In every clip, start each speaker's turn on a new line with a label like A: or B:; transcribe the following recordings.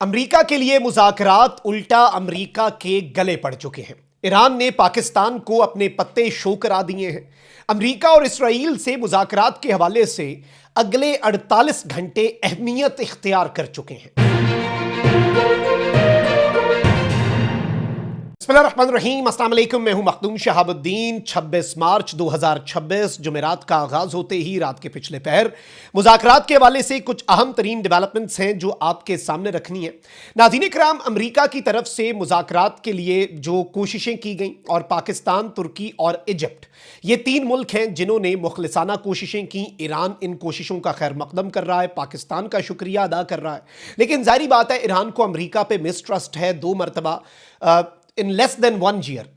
A: America के लिए मुज़ाकरात उल्टा अमेरिका के गले पड़ चुके हैं। ईरान ने पाकिस्तान को अपने पत्ते शो करा दिए हैं। अमेरिका और इसराइल से मुज़ाकरात के हवाले से अगले 48 घंटे अहमियत इख्तियार कर चुके हैं। बिस्मिल्लाहिर्रहमानिर्रहीम, अस्सलाम वालेकुम। मैं हूं मखदूम शहाबुद्दीन। 26 मार्च 2026 जुमेरात का आगाज होते ही रात के पिछले पहर मुज़ाकरात के हवाले से कुछ अहम तरीन डेवलपमेंट्स हैं जो आपके सामने रखनी है। नाज़रीन इकराम, अमेरिका की तरफ से मुज़ाकरात के लिए जो कोशिशें की गई और पाकिस्तान, तुर्की और इजिप्ट, ये 3 मुल्क हैं जिन्होंने मुखलिसाना कोशिशें की। ईरान इन कोशिशों का खैर मकदम कर रहा है, पाकिस्तान का शुक्रिया अदा कर रहा है, लेकिन जाहिर बात है ईरान को अमेरिका पे मिसट्रस्ट है। 2 मरतबा इन लेस देन 1 ईयर,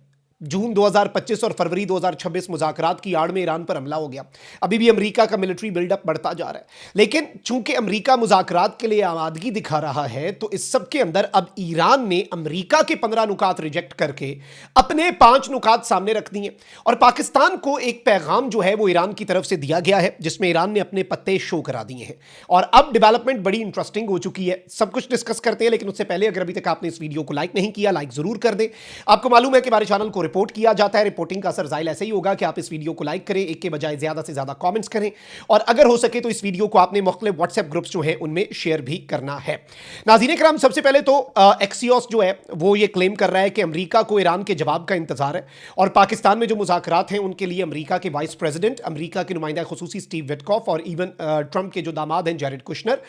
A: जून 2025 और फरवरी 2026 मुज़ाकरात की आड़ में ईरान पर हमला हो गया। अभी भी अमेरिका का मिलिट्री बिल्डअप बढ़ता जा रहा है, लेकिन चूंकि अमेरिका मुज़ाकरात के लिए आमादगी दिखा रहा है, तो इस सब के अंदर अब ईरान ने अमेरिका के 15 नुकात रिजेक्ट करके अपने 5 नुकात सामने रख दिए और पाकिस्तान को एक पैगाम जो है वो ईरान की तरफ से दिया गया है, जिसमें ईरान ने अपने पत्ते शो करा दिए हैं। और अब डेवलपमेंट बड़ी इंटरेस्टिंग हो चुकी है। सब कुछ डिस्कस करते हैं, लेकिन उससे पहले अगर अभी तक आपने इस वीडियो को लाइक नहीं किया, लाइक जरूर कर दें। आपको मालूम है कि हमारे चैनल को रिपोर्ट किया जाता है। रिपोर्टिंग का असर जाहिर ऐसे ही होगा कि आप इस वीडियो को लाइक करें, एक के बजाय ज्यादा से ज्यादा कमेंट्स करें, और अगर हो सके तो इस वीडियो को आपने मुख्तलिफ व्हाट्सएप ग्रुप्स जो है उनमें शेयर भी करना है। नाज़रीन इकराम, सबसे पहले तो एक्सियोस जो है वो ये क्लेम कर रहा है कि अमेरिका को ईरान के जवाब का इंतजार है और पाकिस्तान में जो मुज़ाकरात हैं उनके लिए अमेरिका के वाइस प्रेसिडेंट, अमेरिका के नुमाइंदा खुसूसी स्टीव विटकॉफ और इवन ट्रंप के जो दामाद हैं जैरेड कुशनर,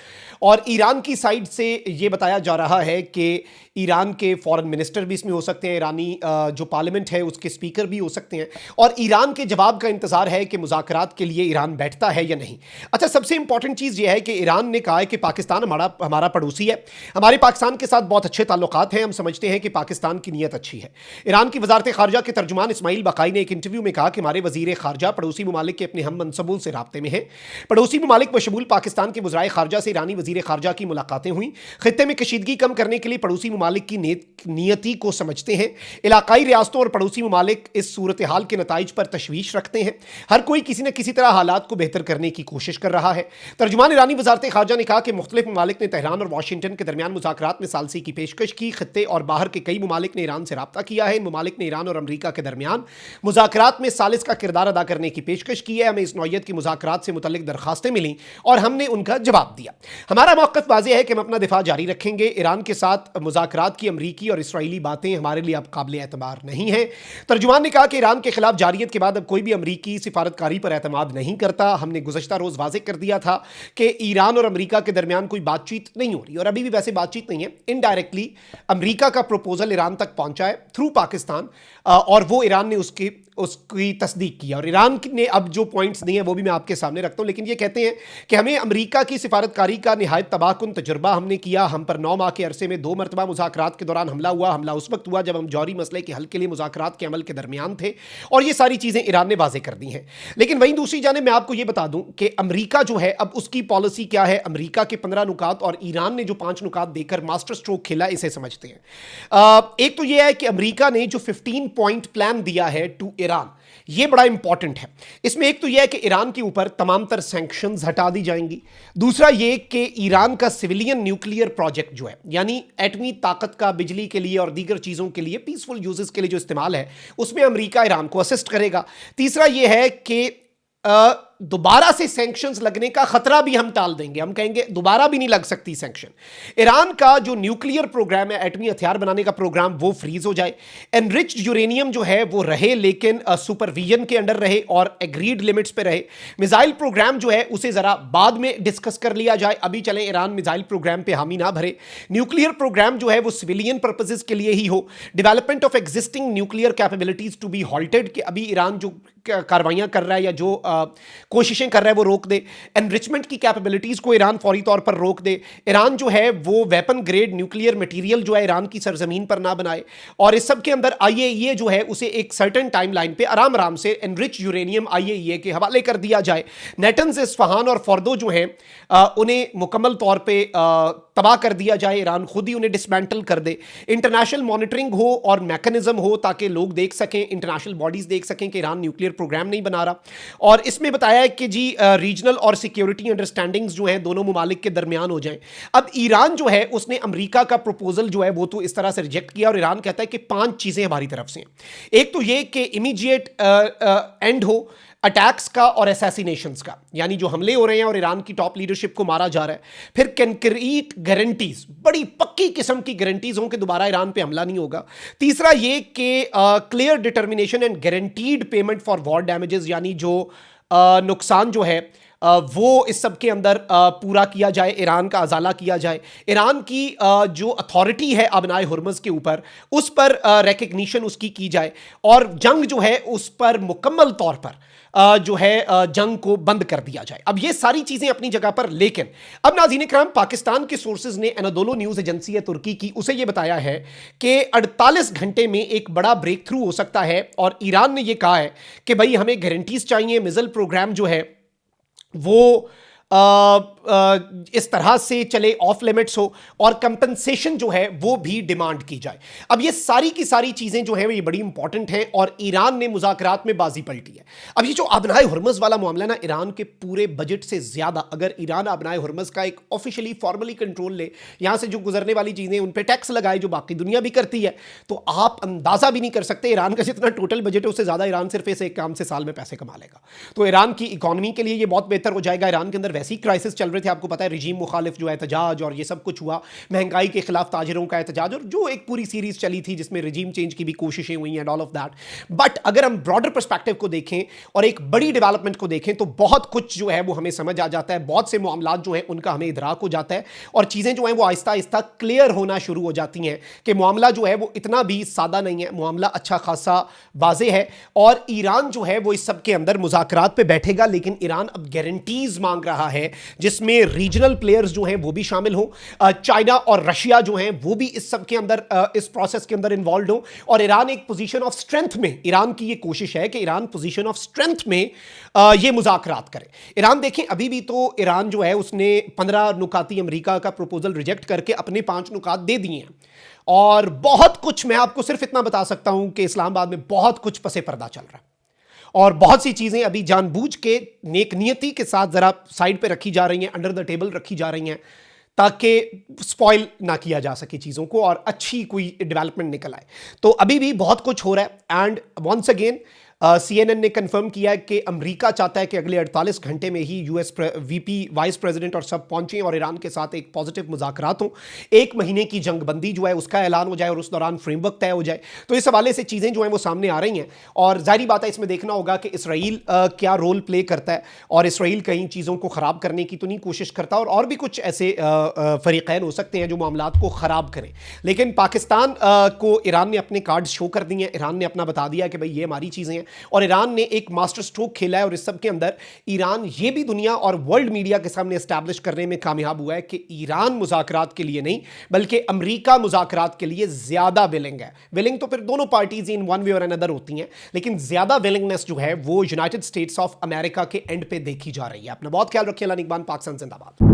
A: और ईरान की साइड से ये बताया जा रहा है कि ईरान के फॉरेन मिनिस्टर भी इसमें हो सकते हैं, ईरानी जो पार्लियामेंट है उसके स्पीकर भी हो सकते हैं, और ईरान के जवाब का इंतजार है कि मुज़ाकरात के लिए ईरान बैठता है या नहीं। अच्छा, सबसे इंपॉर्टेंट चीज़ यह है कि ईरान ने कहा है कि पाकिस्तान हमारा पड़ोसी है, हमारे पाकिस्तान के साथ बहुत अच्छे ताल्लुकात हैं, हम समझते हैं कि पाकिस्तान की नीयत अच्छी है। ईरान की वजारत खारजा के तर्जुमान इस्माइल बकाई ने एक इंटरव्यू में कहा कि हमारे वजीर खारजा पड़ोसी ममालिक के अपने हम मनसबों से राब्ते में हैं। पड़ोसी ममालिक बशमूल पाकिस्तान के वज़राए खारजा से ईरानी वजीर खारजा की मुलाकातें हुई। खित्ते में कशीदगी कम करने के लिए पड़ोसी ममालिक की नीयती को समझते हैं। इलाकाई रियासतों और पड़ोसी ममालिक इस सूरत हाल के नताइज पर तशवीश रखते हैं। हर कोई किसी न किसी तरह हालात को बेहतर करने की कोशिश कर रहा है। तर्जुमान ईरानी वजारत खारजा ने कहा कि मुख्तलिफ ममालिक ने तेहरान और वाशिंगटन के दरमियान मुज़ाकरात में सालसी की पेशकश की। खित्ते और बाहर के कई ममालिक ने ईरान से रब्ता किया है। इन ममालिक ने ईरान और अमेरिका के दरमियान मुज़ाकरात में सालिस का किरदार अदा करने की पेशकश की है। हमें इस नौयत की मुज़ाकरात से मुतल्लिक दरखास्तें मिली और हमने उनका जवाब दिया। हमारा मौक़िफ़ वाज़ेह है कि हम अपना दिफा जारी रखेंगे। ईरान के साथ मुज़ाकरात की अमरीकी और इसराइली बातें हमारे लिए अब काबिल एतबार नहीं है। तर्जुमान ने कहा कि ईरान के खिलाफ जारियत के बाद अब कोई भी अमरीकी सिफारतकारी पर एतमाद नहीं करता। हमने गुज़श्ता रोज़ वाज़ेह कर दिया था कि ईरान और अमरीका के दरमियान कोई बातचीत नहीं हो रही, और अभी भी वैसे बातचीत नहीं है। इनडायरेक्टली अमरीका का प्रपोजल ईरान तक पहुंचा है थ्रू पाकिस्तान, और वो ईरान ने उसकी तस्दीक किया, और ईरान ने अब जो पॉइंट्स दिए हैं वो भी मैं आपके सामने रखता हूं। लेकिन ये कहते हैं कि हमें अमरीका की सिफारतकारी का निहायत तबाहकुन तजुर्बा हमने किया। हम पर 9 माह के अरसे में 2 मरतबा मुज़ाकरात के दौरान हमला हुआ। हमला उस वक्त हुआ जब हम जौहरी मसले के हल के लिए मुज़ाकरात के अमल के दरमियान थे, और ये सारी चीज़ें ईरान ने वाज़ेह कर दी हैं। लेकिन वहीं दूसरी जानिब मैं आपको ये बता दूं कि अमरीका जो है अब उसकी पॉलिसी क्या है। अमरीका के 15 नुकात और ईरान ने जो 5 नुकात देकर मास्टर स्ट्रोक खेला, इसे समझते हैं। एक तो यह है कि अमरीका ने जो 15 पॉइंट प्लान दिया है टू ईरान, यह बड़ा इंपॉर्टेंट है। इसमें एक तो यह है कि ईरान के ऊपर तमाम तर सैंक्शंस हटा दी जाएंगी। दूसरा यह कि ईरान का सिविलियन न्यूक्लियर प्रोजेक्ट जो है, यानी एटमी ताकत का बिजली के लिए और दीगर चीज़ों के लिए, पीसफुल यूजेस के लिए जो इस्तेमाल है, उसमें अमरीका ईरान को असिस्ट करेगा। तीसरा यह है कि दोबारा से सैंक्शंस लगने का खतरा भी हम टाल देंगे। हम कहेंगे दोबारा भी नहीं लग सकती सैंक्शन। ईरान का जो न्यूक्लियर प्रोग्राम है, एटमी हथियार बनाने का प्रोग्राम, वो फ्रीज हो जाए। एनरिच्ड यूरेनियम जो है वो रहे, लेकिन सुपरविजन के अंडर रहे और एग्रीड लिमिट्स पे रहे। मिसाइल प्रोग्राम जो है उसे जरा बाद में डिस्कस कर लिया जाए, अभी चले ईरान मिसाइल प्रोग्राम पे हामी ना भरे। न्यूक्लियर प्रोग्राम जो है वो सिविलियन पर्पसेस के लिए ही हो। Development of existing nuclear capabilities to be halted, कि अभी ईरान जो कार्रवाइयां कर रहा है या जो कोशिशें कर रहा है वो रोक दे। एनरिचमेंट की कैपेबिलिटीज को ईरान फौरी तौर पर रोक दे। ईरान जो है वो वेपन ग्रेड न्यूक्लियर मटेरियल जो है ईरान की सरजमीन पर ना बनाए, और इस सब के अंदर आईएईए जो है उसे एक सर्टेन टाइमलाइन पे आराम आराम से एनरिच यूरेनियम आईएईए के हवाले कर दिया जाए। नेटन्स, इस्फहान और फॉर्दो जो हैं उन्हें मुकम्मल तौर पर तबाह कर दिया जाए, ईरान खुद ही उन्हें डिसमेंटल कर दे। इंटरनेशनल मॉनिटरिंग हो और मैकेनिज्म हो ताकि लोग देख सकें, इंटरनेशनल बॉडीज देख सकें कि ईरान न्यूक्लियर प्रोग्राम नहीं बना रहा। और इसमें बताया है कि जी रीजनल और सिक्योरिटी अंडरस्टैंडिंग्स जो हैं दोनों मुमालिक के दरमियान हो जाएं। अब ईरान जो है उसने अमेरिका का प्रपोजल जो है वो तो इस तरह से रिजेक्ट किया और ईरान कहता है कि 5 चीजें हमारी तरफ से हैं। एक तो ये कि इमीडिएट एंड हो अटैक्स का और असैसिनेशंस का, यानी जो हमले हो रहे हैं और ईरान की टॉप लीडरशिप को मारा जा रहा है। फिर कंक्रीट गारंटीज, बड़ी पक्की किस्म की गारंटीज हों कि दोबारा ईरान पे हमला नहीं होगा। तीसरा ये कि clear determination and guaranteed payment for war damages, यानी जो नुकसान जो है वो इस सब के अंदर पूरा किया जाए, ईरान का अजाला किया जाए। ईरान की जो अथॉरिटी है अबनाए हुर्मुज़ के ऊपर, उस पर रिकग्निशन उसकी की जाए और जंग जो है उस पर मुकम्मल तौर पर जो है जंग को बंद कर दिया जाए। अब ये सारी चीजें अपनी जगह पर, लेकिन अब नाज़रीन इकराम, पाकिस्तान के सोर्सेज ने अनादोलो न्यूज एजेंसी है तुर्की की, उसे ये बताया है कि 48 घंटे में एक बड़ा ब्रेक थ्रू हो सकता है और ईरान ने ये कहा है कि भाई हमें गारंटीज चाहिए, मिसाइल प्रोग्राम जो है वो इस तरह से चले, ऑफ लिमिट्स हो और कंपनसेशन जो है वो भी डिमांड की जाए। अब ये सारी की सारी चीजें जो है ये बड़ी इंपॉर्टेंट हैं और ईरान ने मुज़ाकरात में बाजी पलटी है। अब ये जो आबनाए हुर्मुज़ वाला मामला ना, ईरान के पूरे बजट से ज्यादा, अगर ईरान आबनाए हुर्मुज़ का एक ऑफिशियली फॉर्मली कंट्रोल ले, यहां से जो गुजरने वाली चीजें उन पर टैक्स लगाए जो बाकी दुनिया भी करती है, तो आप अंदाजा भी नहीं कर सकते ईरान का जितना टोटल बजट है उससे ज्यादा ईरान सिर्फ इस एक काम से साल में पैसे कमा लेगा। तो ईरान की इकॉनमी के लिए ये बहुत बेहतर हो जाएगा। ईरान के अंदर वैसी क्राइसिस चल रहे थे, आपको पता है, रिजीम मुखालिफ जो एहतजाज और ये सब कुछ हुआ, महंगाई के खिलाफ ताजिरों का एहतजाज, और जो एक पूरी सीरीज चली थी जिसमें रिजीम चेंज की भी कोशिशें हुई हैं, ऑल ऑफ दैट। बट अगर हम ब्रॉडर पर्सपेक्टिव को देखें और एक बड़ी डेवलपमेंट को देखें तो बहुत कुछ जो है वो हमें समझ आ जाता है। बहुत से मामलात जो हैं उनका हमें इदराक हो जाता है और चीजें जो हैं वो आहिस्ता आहिस्ता क्लियर होना शुरू हो जाती हैं कि मामला जो है वो इतना भी सादा नहीं है, मामला अच्छा खासा वाजे है। और ईरान जो है वो इस सब के अंदर मुज़ाकरात पे बैठेगा, लेकिन ईरान अब गारंटीज मांग रहा है जिसमें रीजनल प्लेयर्स जो हैं वो भी शामिल हों, चाइना और रशिया जो हैं वो भी इस सब के अंदर, इस प्रोसेस के अंदर इन्वॉल्व हों और ईरान एक पोजीशन ऑफ स्ट्रेंथ में, ईरान की ये कोशिश है कि ईरान पोजीशन ऑफ स्ट्रेंथ में ये मुज़ाकरात करे। ईरान देखें, अभी भी तो ईरान जो है उसने 15 नुकाती अमेरिका का प्रपोजल रिजेक्ट करके अपने 5 नुकात दे दिए हैं और बहुत कुछ, मैं आपको सिर्फ इतना बता सकता हूं कि इस्लामाबाद में बहुत कुछ पसे पर्दा चल रहा है और बहुत सी चीजें अभी जानबूझ के नेक नियति के साथ जरा साइड पे रखी जा रही हैं, अंडर द टेबल रखी जा रही हैं ताकि स्पॉइल ना किया जा सके चीजों को और अच्छी कोई डेवलपमेंट निकल आए। तो अभी भी बहुत कुछ हो रहा है एंड वंस अगेन CNN ने कंफर्म किया है कि अमेरिका चाहता है कि अगले 48 घंटे में ही यूएस वीपी, वाइस प्रेसिडेंट और सब पहुंचे और ईरान के साथ एक पॉजिटिव मुज़ाकरात हो, 1 महीने की जंगबंदी जो है उसका ऐलान हो जाए और उस दौरान फ्रेमवर्क तय हो जाए। तो इस हवाले से चीज़ें जो हैं वो सामने आ रही हैं और जाहिर बात है इसमें देखना होगा कि इसराइल क्या रोल प्ले करता है और इसराइल कहीं चीज़ों को ख़राब करने की तो नहीं कोशिश करता और भी कुछ ऐसे फरीक़ैन हो सकते हैं जो मामलात को ख़राब करें। लेकिन पाकिस्तान को ईरान ने अपने कार्ड शो कर दिए हैं, ईरान ने अपना बता दिया कि भाई ये हमारी चीज़ें हैं और ईरान ने एक मास्टर स्ट्रोक खेला है और इस सब के अंदर ईरान ये भी दुनिया और वर्ल्ड मीडिया के सामने एस्टैब्लिश करने में कामयाब हुआ है कि ईरान मुज़ाकरात के लिए नहीं बल्कि अमेरिका मुज़ाकरात के लिए ज्यादा विलिंग है। विलिंग तो फिर दोनों पार्टीज इन वन वे और अनदर होती हैं, लेकिन ज्यादा विलिंगनेस जो है वो यूनाइटेड स्टेट्स ऑफ अमेरिका के एंड पे देखी जा रही है। अपना बहुत ख्याल रखिए। अल्लाह निगहबान। पाकिस्तान जिंदाबाद।